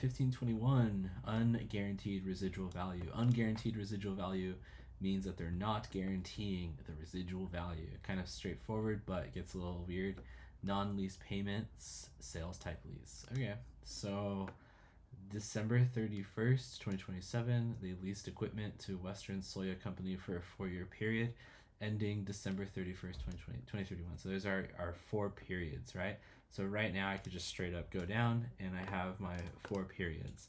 1521, unguaranteed residual value. Unguaranteed residual value means that they're not guaranteeing the residual value. Kind of straightforward, but it gets a little weird. Non-lease payments, sales type lease. Okay, so December 31st, 2027, they leased equipment to Western Soya Company for a 4-year period ending December 31st, 2031. So those are our 4 periods, right? So right now I could just straight up go down and I have my 4 periods.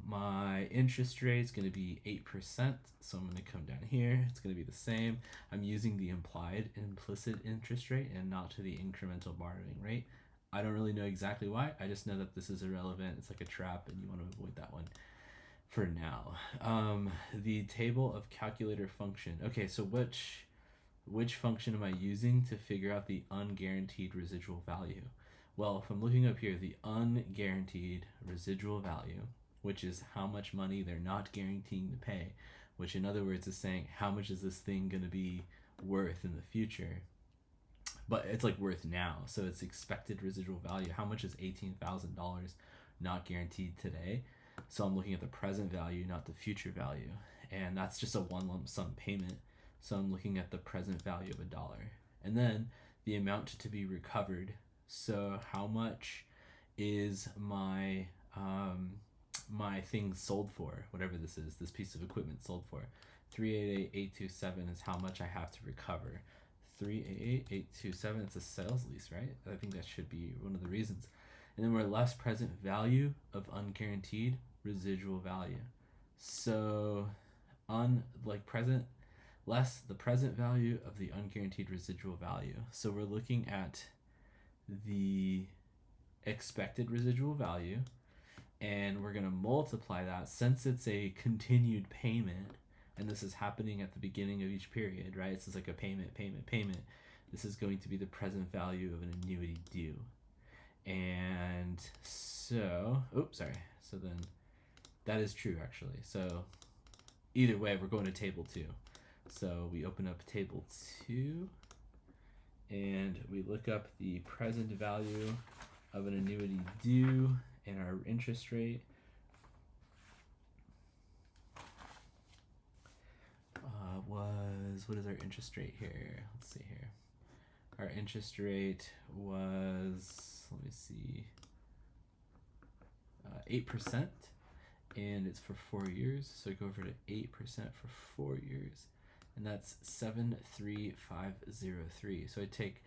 My interest rate is going to be 8%, so I'm going to come down here. It's going to be the same. I'm using the implicit interest rate and not to the incremental borrowing rate. I don't really know exactly why. I just know that this is irrelevant. It's like a trap, and you want to avoid that one for now. The table of calculator function. Okay, so which function am I using to figure out the unguaranteed residual value? Well, if I'm looking up here, the unguaranteed residual value, which is how much money they're not guaranteeing to pay, which in other words is saying how much is this thing going to be worth in the future, but it's like worth now. So it's expected residual value. How much is $18,000 not guaranteed today? So I'm looking at the present value, not the future value. And that's just a one lump sum payment. So I'm looking at the present value of $1. And then the amount to be recovered. So how much is my my thing sold for, whatever this is, this piece of equipment sold for. 388,827 is how much I have to recover. 388,827, it's a sales lease, right? I think that should be one of the reasons. And then we're less present value of unguaranteed residual value. So less the present value of the unguaranteed residual value. So we're looking at the expected residual value, and we're going to multiply that, since it's a continued payment, and this is happening at the beginning of each period, right? It's like a payment. This is going to be the present value of an annuity due. And so, so then that is true actually. So either way, we're going to table 2. So we open up table 2 and we look up the present value of an annuity due and our interest rate. What is our interest rate here? Let's see here. Our interest rate was, 8%, and it's for 4 years. So I go over to 8% for 4 years, and that's 73503. So I take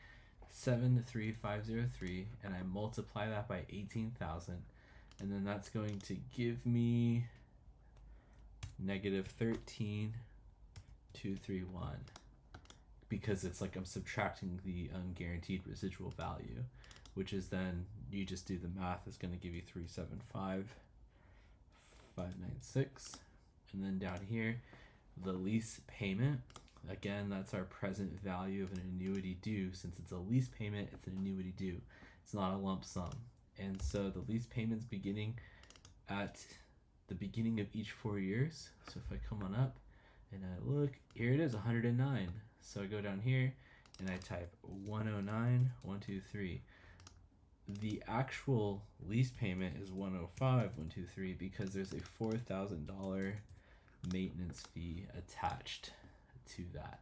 73503 and I multiply that by 18,000, and then that's going to give me negative 13,231, because it's like I'm subtracting the unguaranteed residual value, which is then you just do the math, is going to give you 375,596. And then down here, the lease payment, again, that's our present value of an annuity due. Since it's a lease payment, it's an annuity due. It's not a lump sum. And so the lease payment's beginning at the beginning of each 4 years. So if I come on up and I look, here it is, 109. So I go down here and I type 109, 123. The actual lease payment is 105, 123, because there's a $4,000 maintenance fee attached to that.